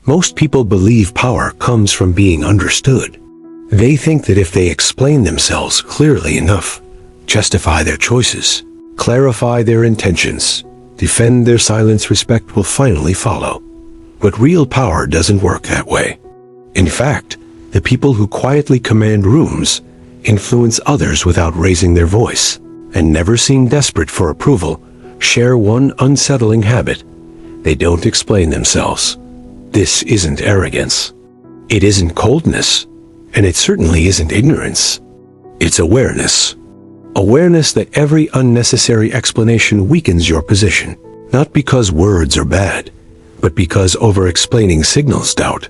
Most people believe power comes from being understood. They think that if they explain themselves clearly enough, justify their choices, clarify their intentions, defend their silence, respect will finally follow. But real power doesn't work that way. In fact, the people who quietly command rooms, influence others without raising their voice, and never seem desperate for approval, share one unsettling habit. They don't explain themselves. This isn't arrogance. It isn't coldness. And it certainly isn't ignorance. It's awareness. Awareness that every unnecessary explanation weakens your position, not because words are bad, but because over-explaining signals doubt.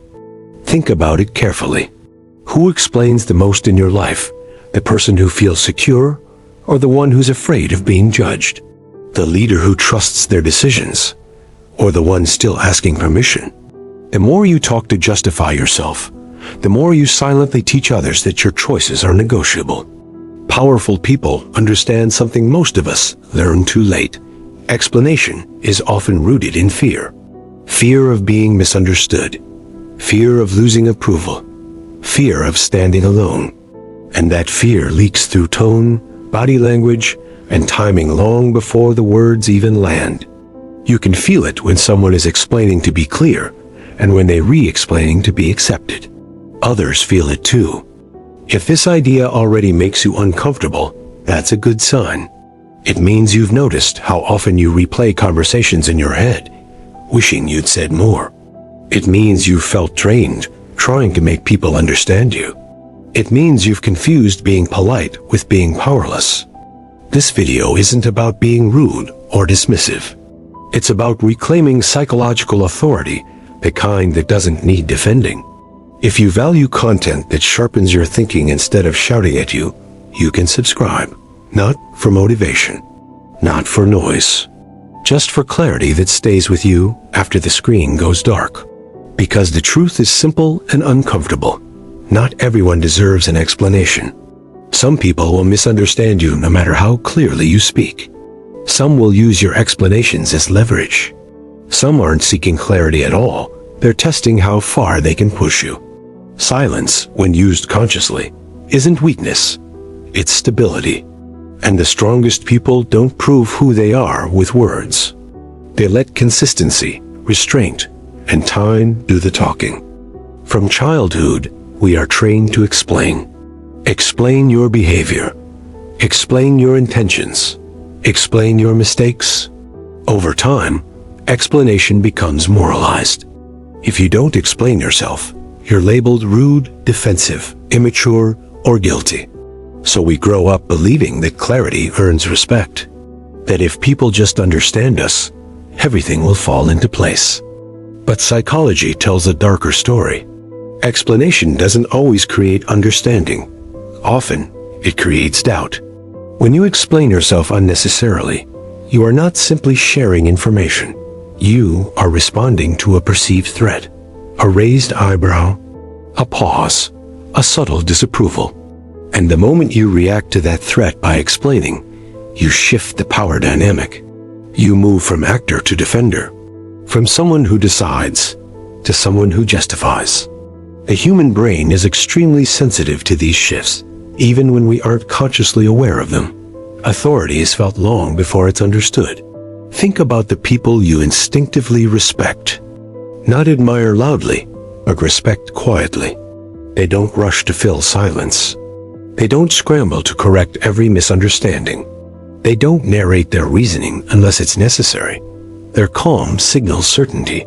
Think about it carefully. Who explains the most in your life? The person who feels secure, or the one who's afraid of being judged? The leader who trusts their decisions, or the one still asking permission? The more you talk to justify yourself, the more you silently teach others that your choices are negotiable. Powerful people understand something most of us learn too late. Explanation is often rooted in fear. Fear of being misunderstood. Fear of losing approval. Fear of standing alone. And that fear leaks through tone, body language, and timing long before the words even land. You can feel it when someone is explaining to be clear, and when they're re-explaining to be accepted. Others feel it too. If this idea already makes you uncomfortable, that's a good sign. It means you've noticed how often you replay conversations in your head, wishing you'd said more. It means you've felt drained, trying to make people understand you. It means you've confused being polite with being powerless. This video isn't about being rude or dismissive. It's about reclaiming psychological authority, the kind that doesn't need defending. If you value content that sharpens your thinking instead of shouting at you, you can subscribe. Not for motivation, not for noise, just for clarity that stays with you after the screen goes dark. Because the truth is simple and uncomfortable. Not everyone deserves an explanation. Some people will misunderstand you no matter how clearly you speak. Some will use your explanations as leverage. Some aren't seeking clarity at all. They're testing how far they can push you. Silence, when used consciously, isn't weakness. It's stability. And the strongest people don't prove who they are with words. They let consistency, restraint, and time do the talking. From childhood, we are trained to explain. Explain your behavior. Explain your intentions. Explain your mistakes. Over time, explanation becomes moralized. If you don't explain yourself, you're labeled rude, defensive, immature, or guilty. So we grow up believing that clarity earns respect. That if people just understand us, everything will fall into place. But psychology tells a darker story. Explanation doesn't always create understanding. Often, it creates doubt. When you explain yourself unnecessarily, you are not simply sharing information. You are responding to a perceived threat, a raised eyebrow, a pause, a subtle disapproval. And the moment you react to that threat by explaining, you shift the power dynamic. You move from actor to defender, from someone who decides to someone who justifies. The human brain is extremely sensitive to these shifts, even when we aren't consciously aware of them. Authority is felt long before it's understood. Think about the people you instinctively respect. Not admire loudly, but respect quietly. They don't rush to fill silence. They don't scramble to correct every misunderstanding. They don't narrate their reasoning unless it's necessary. Their calm signals certainty.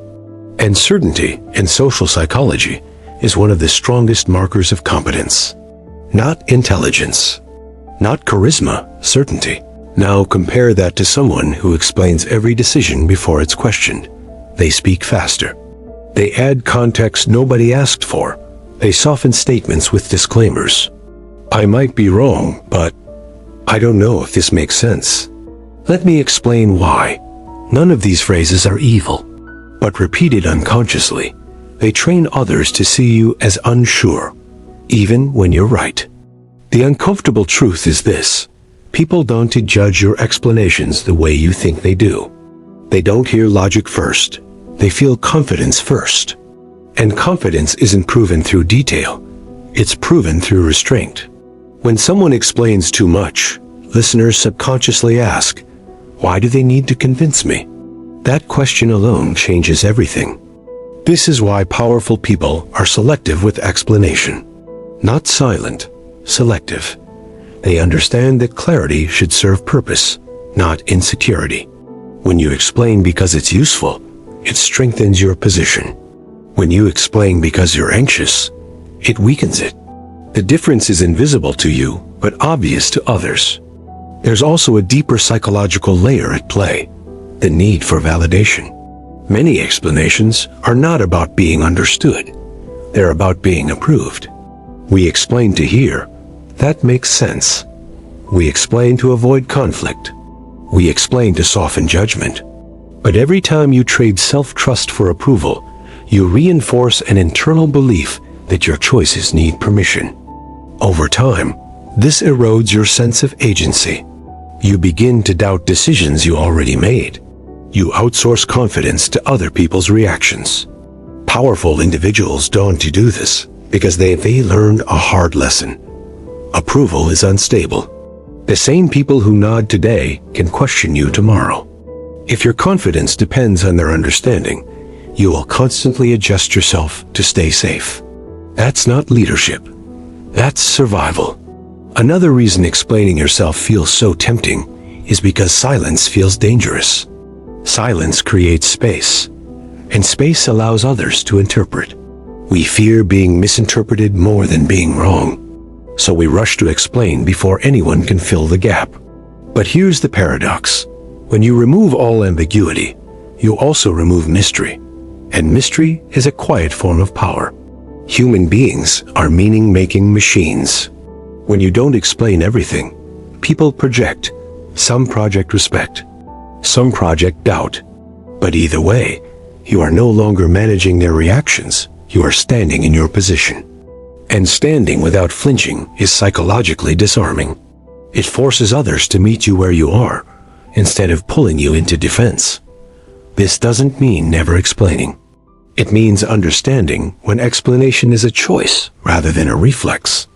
And certainty, in social psychology, is one of the strongest markers of competence. Not intelligence. Not charisma, certainty. Now compare that to someone who explains every decision before it's questioned. They speak faster. They add context nobody asked for. They soften statements with disclaimers. I might be wrong, but I don't know if this makes sense. Let me explain why. None of these phrases are evil, but repeated unconsciously, they train others to see you as unsure, even when you're right. The uncomfortable truth is this: people don't judge your explanations the way you think they do. They don't hear logic first. They feel confidence first. And confidence isn't proven through detail. It's proven through restraint. When someone explains too much, listeners subconsciously ask, why do they need to convince me? That question alone changes everything. This is why powerful people are selective with explanation. Not silent, selective. They understand that clarity should serve purpose, not insecurity. When you explain because it's useful, it strengthens your position. When you explain because you're anxious, it weakens it. The difference is invisible to you, but obvious to others. There's also a deeper psychological layer at play, the need for validation. Many explanations are not about being understood. They're about being approved. We explain to hear. That makes sense. We explain to avoid conflict. We explain to soften judgment. But every time you trade self-trust for approval, you reinforce an internal belief that your choices need permission. Over time, this erodes your sense of agency. You begin to doubt decisions you already made. You outsource confidence to other people's reactions. Powerful individuals don't do this because they learned a hard lesson. Approval is unstable. The same people who nod today can question you tomorrow. If your confidence depends on their understanding, you will constantly adjust yourself to stay safe. That's not leadership. That's survival. Another reason explaining yourself feels so tempting is because silence feels dangerous. Silence creates space, and space allows others to interpret. We fear being misinterpreted more than being wrong, so we rush to explain before anyone can fill the gap. But here's the paradox. When you remove all ambiguity, you also remove mystery, and mystery is a quiet form of power. Human beings are meaning-making machines. When you don't explain everything, people project. Some project respect. Some project doubt. But either way, you are no longer managing their reactions. You are standing in your position. And standing without flinching is psychologically disarming. It forces others to meet you where you are, instead of pulling you into defense. This doesn't mean never explaining. It means understanding when explanation is a choice rather than a reflex.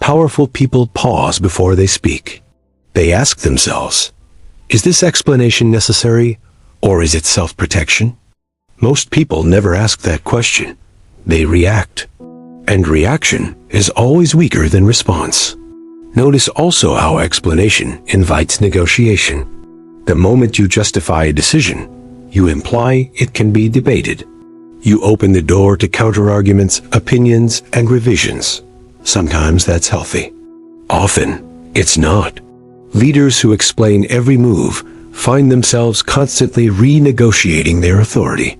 Powerful people pause before they speak. They ask themselves, is this explanation necessary, or is it self-protection? Most people never ask that question. They react. And reaction is always weaker than response. Notice also how explanation invites negotiation. The moment you justify a decision, you imply it can be debated. You open the door to counterarguments, opinions, and revisions. Sometimes that's healthy. Often, it's not. Leaders who explain every move find themselves constantly renegotiating their authority.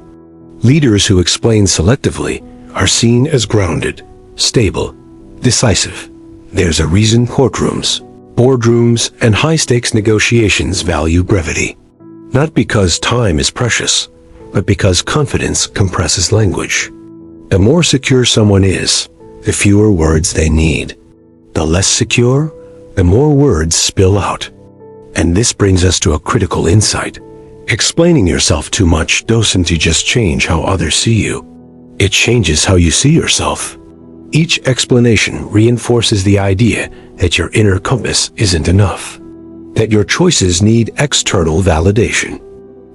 Leaders who explain selectively are seen as grounded, stable, decisive. There's a reason courtrooms, boardrooms, and high-stakes negotiations value brevity. Not because time is precious, but because confidence compresses language. The more secure someone is, the fewer words they need. The less secure, the more words spill out. And this brings us to a critical insight. Explaining yourself too much doesn't just change how others see you. It changes how you see yourself. Each explanation reinforces the idea that your inner compass isn't enough, that your choices need external validation.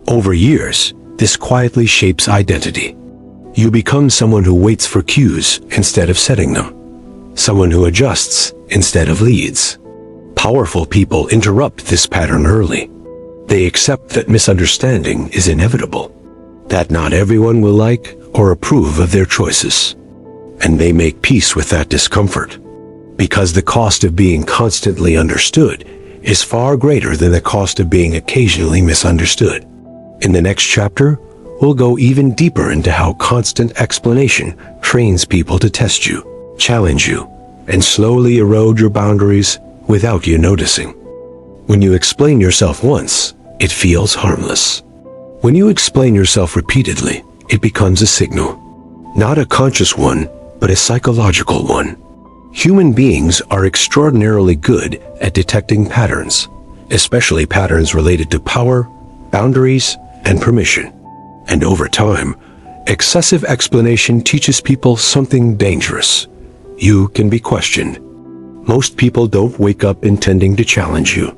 Over years, this quietly shapes identity. You become someone who waits for cues instead of setting them, someone who adjusts instead of leads. Powerful people interrupt this pattern early. They accept that misunderstanding is inevitable, that not everyone will like or approve of their choices. And they make peace with that discomfort, because the cost of being constantly understood is far greater than the cost of being occasionally misunderstood. In the next chapter, we'll go even deeper into how constant explanation trains people to test you, challenge you, and slowly erode your boundaries without you noticing. When you explain yourself once, it feels harmless. When you explain yourself repeatedly, it becomes a signal. Not a conscious one, but a psychological one. Human beings are extraordinarily good at detecting patterns, especially patterns related to power, boundaries, and permission. And over time, Excessive explanation teaches people something dangerous. You can be questioned. Most people don't wake up intending to challenge you.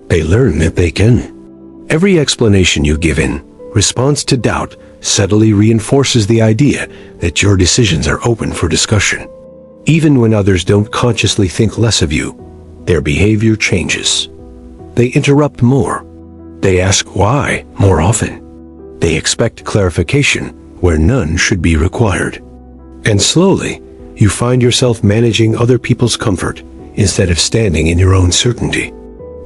They learn that they can. Every explanation you give in response to doubt subtly reinforces the idea that your decisions are open for discussion. Even when others don't consciously think less of you, their behavior changes. They interrupt more. They ask why more often. They expect clarification where none should be required. And slowly, you find yourself managing other people's comfort instead of standing in your own certainty.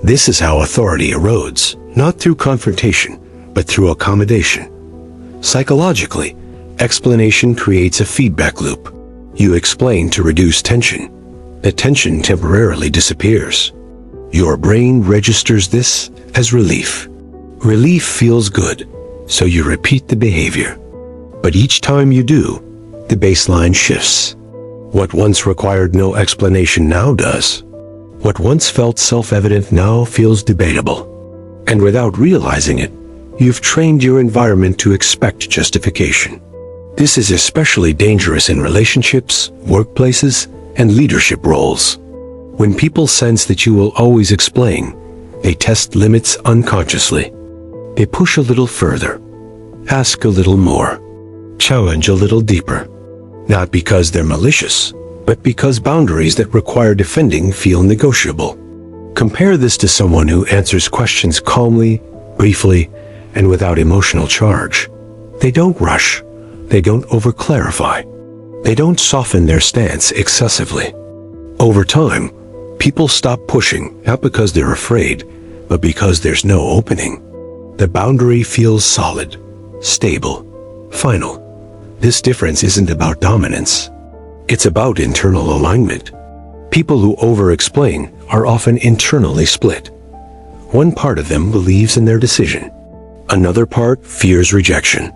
This is how authority erodes, not through confrontation, but through accommodation. Psychologically, explanation creates a feedback loop. You explain to reduce tension. The tension temporarily disappears. Your brain registers this as relief. Relief feels good, so you repeat the behavior. But each time you do, the baseline shifts. What once required no explanation now does. What once felt self-evident now feels debatable. And without realizing it, you've trained your environment to expect justification. This is especially dangerous in relationships, workplaces, and leadership roles. When people sense that you will always explain, they test limits unconsciously. They push a little further, ask a little more, challenge a little deeper. Not because they're malicious, but because boundaries that require defending feel negotiable. Compare this to someone who answers questions calmly, briefly, and without emotional charge. They don't rush. They don't over-clarify. They don't soften their stance excessively. Over time, people stop pushing, not because they're afraid, but because there's no opening. The boundary feels solid, stable, final. This difference isn't about dominance. It's about internal alignment. People who over-explain are often internally split. One part of them believes in their decision. Another part fears rejection.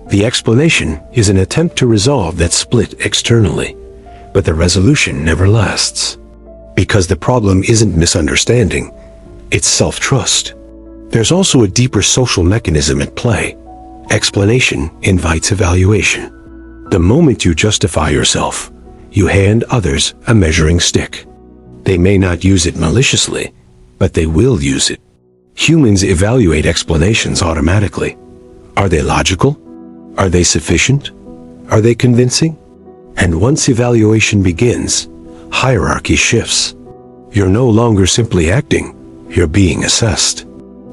The explanation is an attempt to resolve that split externally, but the resolution never lasts. Because the problem isn't misunderstanding, it's self-trust. There's also a deeper social mechanism at play. Explanation invites evaluation. The moment you justify yourself, you hand others a measuring stick. They may not use it maliciously, but they will use it. Humans evaluate explanations automatically. Are they logical? Are they sufficient? Are they convincing? And once evaluation begins, hierarchy shifts. You're no longer simply acting, you're being assessed.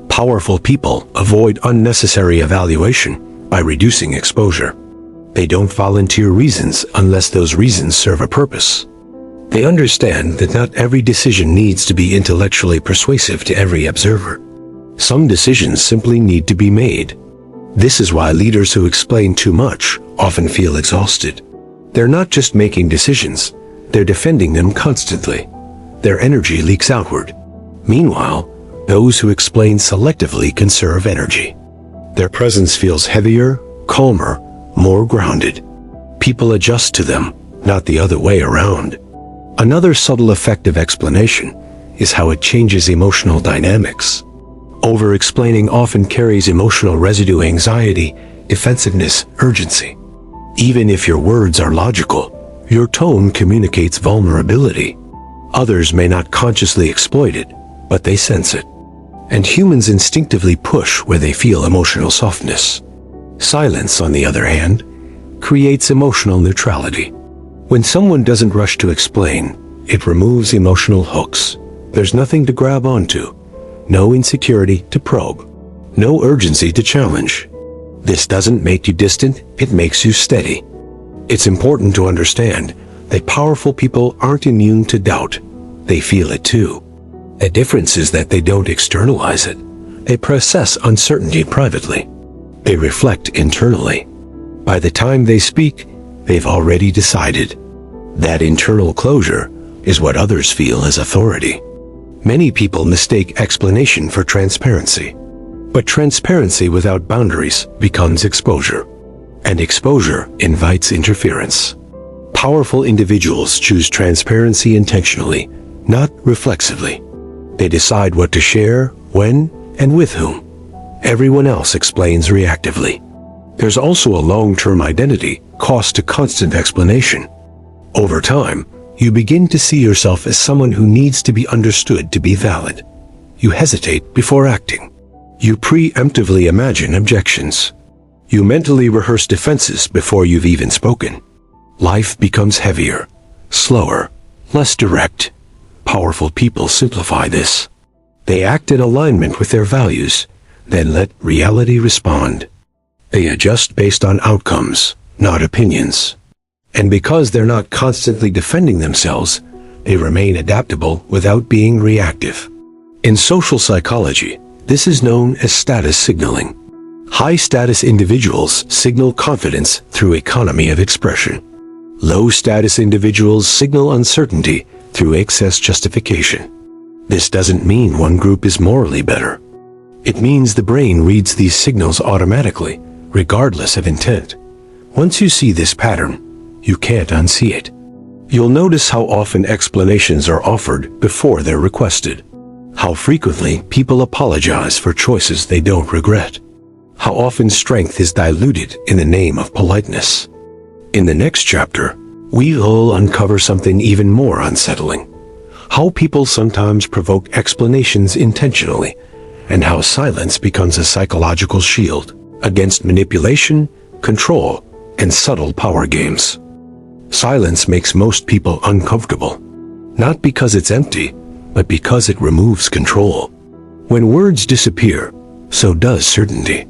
Powerful people avoid unnecessary evaluation by reducing exposure. They don't volunteer reasons unless those reasons serve a purpose. They understand that not every decision needs to be intellectually persuasive to every observer. Some decisions simply need to be made. This is why leaders who explain too much often feel exhausted. They're not just making decisions, they're defending them constantly. Their energy leaks outward. Meanwhile, those who explain selectively conserve energy. Their presence feels heavier, calmer, more grounded. People adjust to them, not the other way around. Another subtle effect of explanation is how it changes emotional dynamics. Over-explaining often carries emotional residue: anxiety, defensiveness, urgency. Even if your words are logical, your tone communicates vulnerability. Others may not consciously exploit it, but they sense it. And humans instinctively push where they feel emotional softness. Silence, on the other hand, creates emotional neutrality. When someone doesn't rush to explain, it removes emotional hooks. There's nothing to grab onto. No insecurity to probe. No urgency to challenge. This doesn't make you distant, it makes you steady. It's important to understand that powerful people aren't immune to doubt. They feel it too. The difference is that they don't externalize it. They process uncertainty privately. They reflect internally. By the time they speak, they've already decided. That internal closure is what others feel as authority. Many people mistake explanation for transparency. But transparency without boundaries becomes exposure. And exposure invites interference. Powerful individuals choose transparency intentionally, not reflexively. They decide what to share, when, and with whom. Everyone else explains reactively. There's also a long-term identity cost to constant explanation. Over time, you begin to see yourself as someone who needs to be understood to be valid. You hesitate before acting. You preemptively imagine objections. You mentally rehearse defenses before you've even spoken. Life becomes heavier, slower, less direct. Powerful people simplify this. They act in alignment with their values, then let reality respond. They adjust based on outcomes, not opinions. And because they're not constantly defending themselves, they remain adaptable without being reactive. In social psychology, this is known as status signaling. High-status individuals signal confidence through economy of expression. Low-status individuals signal uncertainty through excess justification. This doesn't mean one group is morally better. It means the brain reads these signals automatically, regardless of intent. Once you see this pattern, you can't unsee it. You'll notice how often explanations are offered before they're requested. How frequently people apologize for choices they don't regret. How often strength is diluted in the name of politeness. In the next chapter, we'll uncover something even more unsettling. How people sometimes provoke explanations intentionally, and how silence becomes a psychological shield against manipulation, control, and subtle power games. Silence makes most people uncomfortable, not because it's empty, but because it removes control. When words disappear, so does certainty.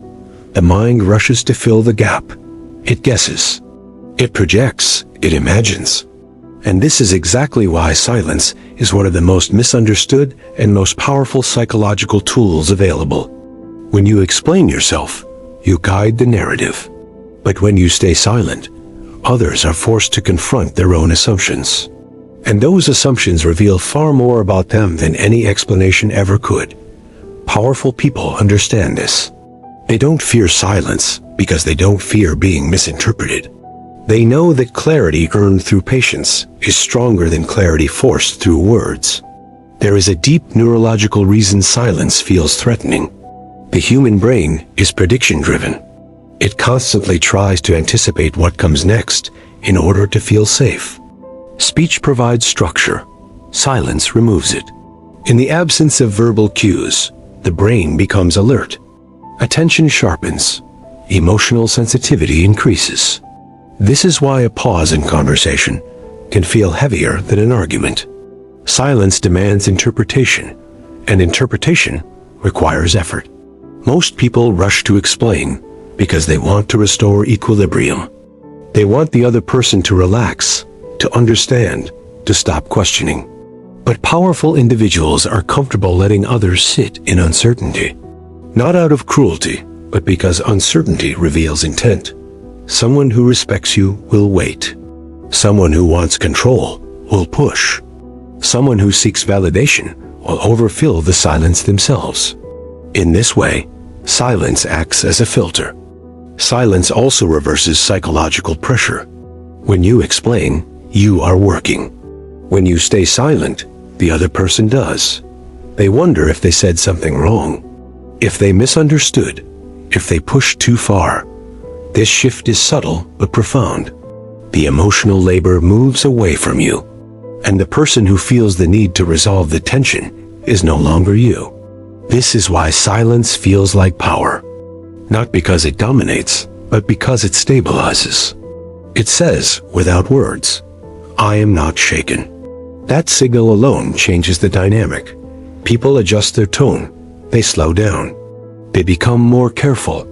The mind rushes to fill the gap. It guesses. It projects. It imagines. And this is exactly why silence is one of the most misunderstood and most powerful psychological tools available. When you explain yourself, you guide the narrative. But when you stay silent, others are forced to confront their own assumptions. And those assumptions reveal far more about them than any explanation ever could. Powerful people understand this. They don't fear silence because they don't fear being misinterpreted. They know that clarity earned through patience is stronger than clarity forced through words. There is a deep neurological reason silence feels threatening. The human brain is prediction-driven. It constantly tries to anticipate what comes next in order to feel safe. Speech provides structure. Silence removes it. In the absence of verbal cues, the brain becomes alert. Attention sharpens. Emotional sensitivity increases. This is why a pause in conversation can feel heavier than an argument. Silence demands interpretation, and interpretation requires effort. Most people rush to explain because they want to restore equilibrium. They want the other person to relax, to understand, to stop questioning. But powerful individuals are comfortable letting others sit in uncertainty. Not out of cruelty, but because uncertainty reveals intent. Someone who respects you will wait. Someone who wants control will push. Someone who seeks validation will overfill the silence themselves. In this way, silence acts as a filter. Silence also reverses psychological pressure. When you explain, you are working. When you stay silent, the other person does. They wonder if they said something wrong, if they misunderstood, if they pushed too far. This shift is subtle but profound. The emotional labor moves away from you, and the person who feels the need to resolve the tension is no longer you. This is why silence feels like power. Not because it dominates, but because it stabilizes. It says, without words, I am not shaken. That signal alone changes the dynamic. People adjust their tone. They slow down. They become more careful.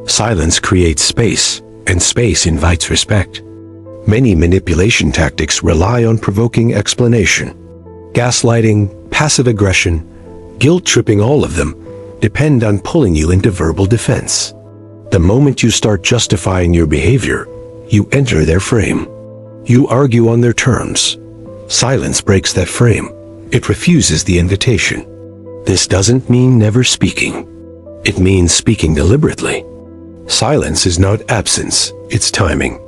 Silence creates space, and space invites respect. Many manipulation tactics rely on provoking explanation. Gaslighting, passive aggression, guilt-tripping, all of them depend on pulling you into verbal defense. The moment you start justifying your behavior, you enter their frame. You argue on their terms. Silence breaks that frame. It refuses the invitation. This doesn't mean never speaking. It means speaking deliberately. Silence is not absence, it's timing.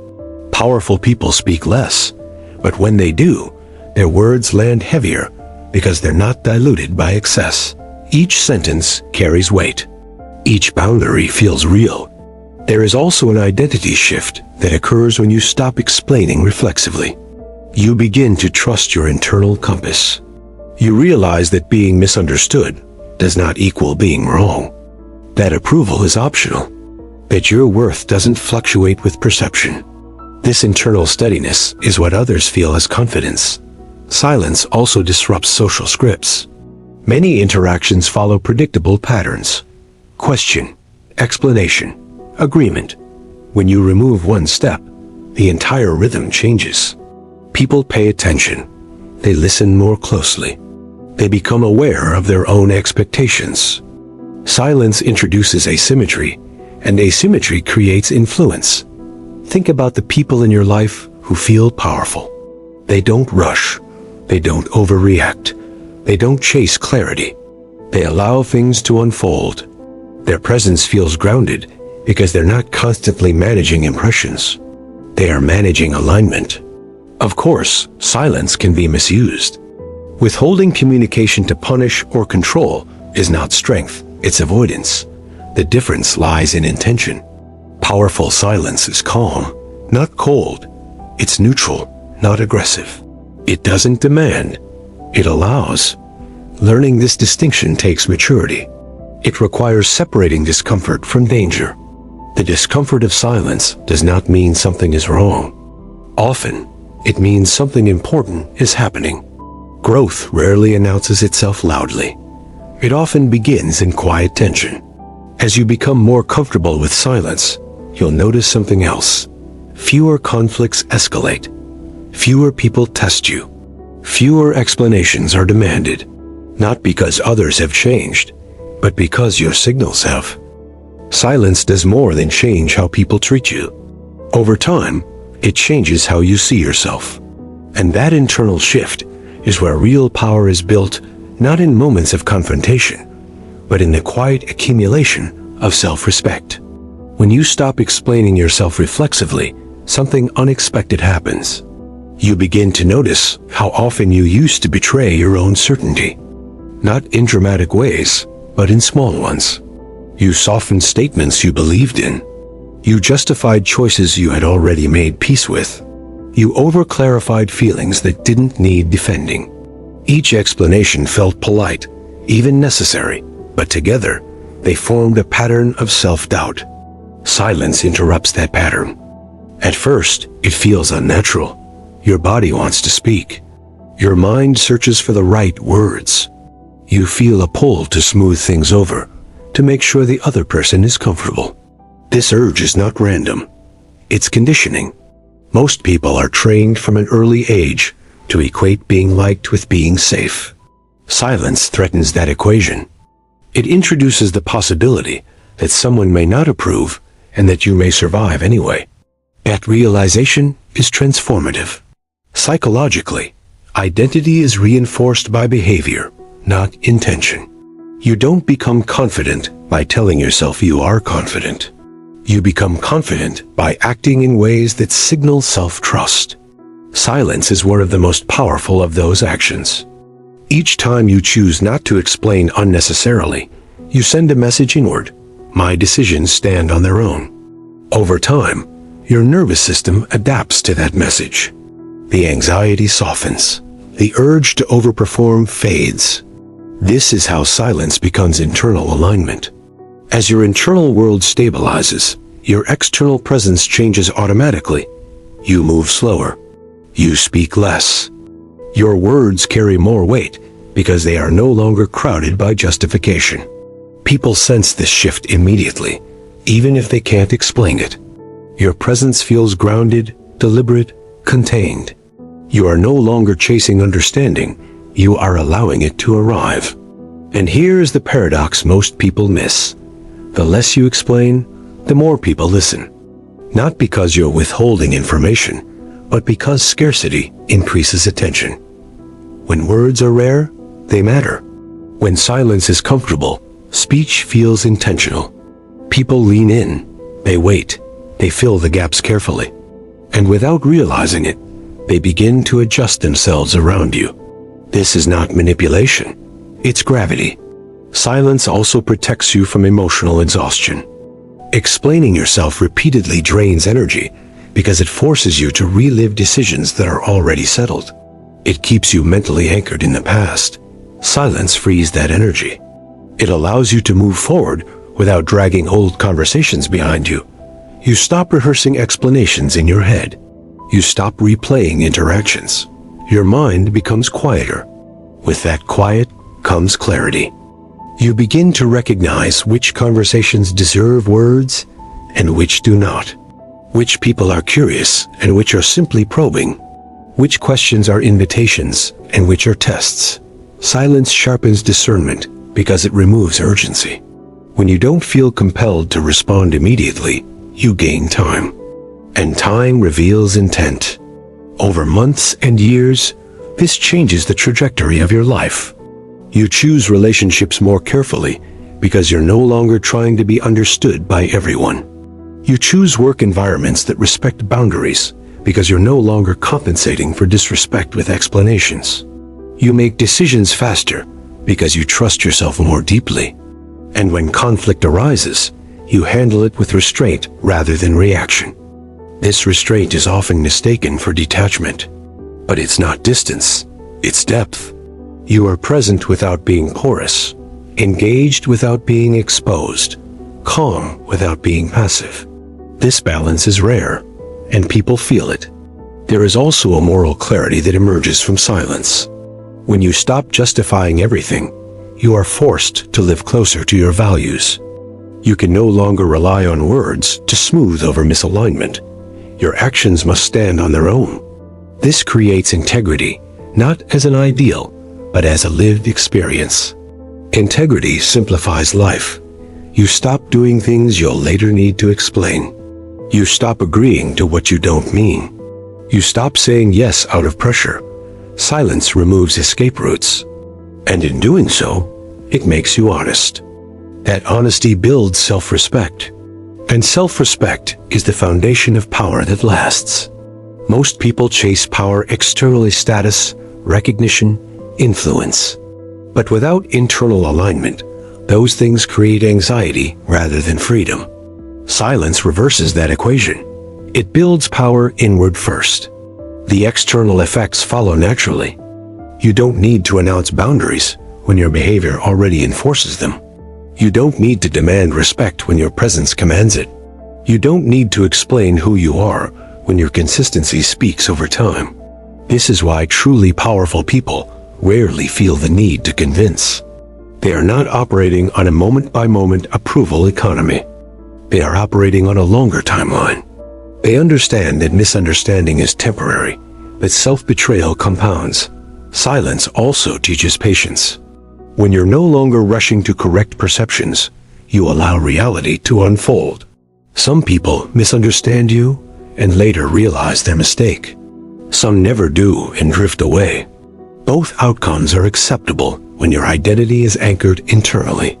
Powerful people speak less, but when they do, their words land heavier because they're not diluted by excess. Each sentence carries weight. Each boundary feels real. There is also an identity shift that occurs when you stop explaining reflexively. You begin to trust your internal compass. You realize that being misunderstood does not equal being wrong. That approval is optional. That your worth doesn't fluctuate with perception. This internal steadiness is what others feel as confidence. Silence also disrupts social scripts. Many interactions follow predictable patterns. Question, explanation, agreement. When you remove one step, the entire rhythm changes. People pay attention. They listen more closely. They become aware of their own expectations. Silence introduces asymmetry, and asymmetry creates influence. Think about the people in your life who feel powerful. They don't rush. They don't overreact. They don't chase clarity. They allow things to unfold. Their presence feels grounded because they're not constantly managing impressions. They are managing alignment. Of course, silence can be misused. Withholding communication to punish or control is not strength, it's avoidance. The difference lies in intention. Powerful silence is calm, not cold. It's neutral, not aggressive. It doesn't demand, it allows. Learning this distinction takes maturity. It requires separating discomfort from danger. The discomfort of silence does not mean something is wrong. Often, it means something important is happening. Growth rarely announces itself loudly. It often begins in quiet tension. As you become more comfortable with silence, you'll notice something else. Fewer conflicts escalate. Fewer people test you. Fewer explanations are demanded. Not because others have changed, but because your signals have. Silence does more than change how people treat you. Over time, it changes how you see yourself. And that internal shift is where real power is built, not in moments of confrontation, but in the quiet accumulation of self-respect. When you stop explaining yourself reflexively, something unexpected happens. You begin to notice how often you used to betray your own certainty. Not in dramatic ways, but in small ones. You softened statements you believed in. You justified choices you had already made peace with. You over-clarified feelings that didn't need defending. Each explanation felt polite, even necessary, but together, they formed a pattern of self-doubt. Silence interrupts that pattern. At first, it feels unnatural. Your body wants to speak. Your mind searches for the right words. You feel a pull to smooth things over, to make sure the other person is comfortable. This urge is not random. It's conditioning. Most people are trained from an early age to equate being liked with being safe. Silence threatens that equation. It introduces the possibility that someone may not approve and that you may survive anyway. That realization is transformative. Psychologically, identity is reinforced by behavior, not intention. You don't become confident by telling yourself you are confident. You become confident by acting in ways that signal self-trust. Silence is one of the most powerful of those actions. Each time you choose not to explain unnecessarily, you send a message inward. My decisions stand on their own. Over time, your nervous system adapts to that message. The anxiety softens. The urge to overperform fades. This is how silence becomes internal alignment. As your internal world stabilizes, your external presence changes automatically. You move slower. You speak less. Your words carry more weight because they are no longer crowded by justification. People sense this shift immediately, even if they can't explain it. Your presence feels grounded, deliberate, contained. You are no longer chasing understanding. You are allowing it to arrive. And here is the paradox most people miss. The less you explain, the more people listen. Not because you're withholding information, but because scarcity increases attention. When words are rare, they matter. When silence is comfortable, speech feels intentional. People lean in, they wait, they fill the gaps carefully. And without realizing it, they begin to adjust themselves around you. This is not manipulation, it's gravity. Silence also protects you from emotional exhaustion. Explaining yourself repeatedly drains energy because it forces you to relive decisions that are already settled. It keeps you mentally anchored in the past. Silence frees that energy. It allows you to move forward without dragging old conversations behind you. You stop rehearsing explanations in your head. You stop replaying interactions. Your mind becomes quieter. With that quiet comes clarity. You begin to recognize which conversations deserve words and which do not. Which people are curious and which are simply probing. Which questions are invitations and which are tests. Silence sharpens discernment because it removes urgency. When you don't feel compelled to respond immediately, you gain time. And time reveals intent. Over months and years, this changes the trajectory of your life. You choose relationships more carefully because you're no longer trying to be understood by everyone. You choose work environments that respect boundaries because you're no longer compensating for disrespect with explanations. You make decisions faster because you trust yourself more deeply. And when conflict arises, you handle it with restraint rather than reaction. This restraint is often mistaken for detachment. But it's not distance, it's depth. You are present without being porous, engaged without being exposed, calm without being passive. This balance is rare, and people feel it. There is also a moral clarity that emerges from silence. When you stop justifying everything, you are forced to live closer to your values. You can no longer rely on words to smooth over misalignment. Your actions must stand on their own. This creates integrity, not as an ideal, but as a lived experience. Integrity simplifies life. You stop doing things you'll later need to explain. You stop agreeing to what you don't mean. You stop saying yes out of pressure. Silence removes escape routes. And in doing so, it makes you honest. That honesty builds self-respect. And self-respect is the foundation of power that lasts. Most people chase power externally: status, recognition, influence. But without internal alignment, those things create anxiety rather than freedom. Silence reverses that equation. It builds power inward first. The external effects follow naturally. You don't need to announce boundaries when your behavior already enforces them. You don't need to demand respect when your presence commands it. You don't need to explain who you are when your consistency speaks over time. This is why truly powerful people rarely feel the need to convince. They are not operating on a moment-by-moment approval economy. They are operating on a longer timeline. They understand that misunderstanding is temporary, but self-betrayal compounds. Silence also teaches patience. When you're no longer rushing to correct perceptions, you allow reality to unfold. Some people misunderstand you and later realize their mistake. Some never do and drift away. Both outcomes are acceptable when your identity is anchored internally.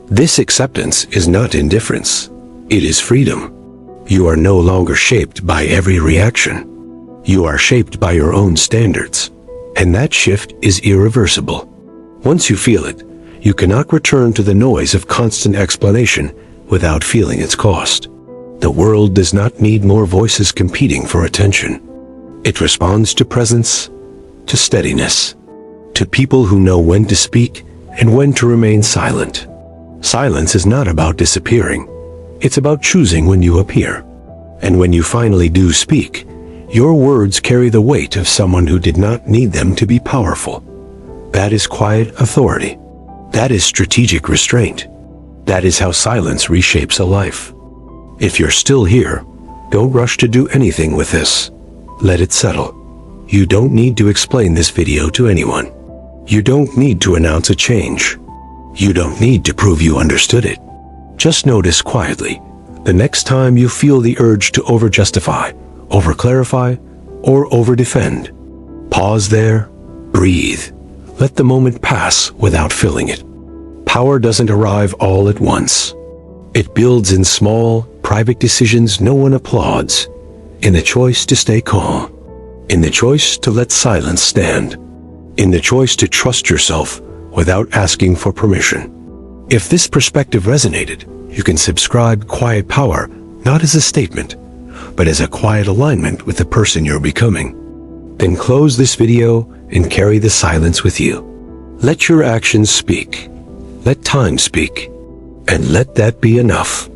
This acceptance is not indifference. It is freedom. You are no longer shaped by every reaction. You are shaped by your own standards, and that shift is irreversible. Once you feel it, you cannot return to the noise of constant explanation without feeling its cost. The world does not need more voices competing for attention. It responds to presence, to steadiness, to people who know when to speak and when to remain silent. Silence is not about disappearing. It's about choosing when you appear. And when you finally do speak, your words carry the weight of someone who did not need them to be powerful. That is quiet authority. That is strategic restraint. That is how silence reshapes a life. If you're still here, don't rush to do anything with this. Let it settle. You don't need to explain this video to anyone. You don't need to announce a change. You don't need to prove you understood it. Just notice quietly the next time you feel the urge to over-justify, over-clarify, or over-defend. Pause there, breathe. Let the moment pass without filling it. Power doesn't arrive all at once. It builds in small, private decisions no one applauds. In the choice to stay calm. In the choice to let silence stand. In the choice to trust yourself without asking for permission. If this perspective resonated, You can subscribe quiet power not as a statement, but as a quiet alignment with the person you're becoming. Then close this video and carry the silence with you. Let your actions speak. Let time speak. And let that be enough.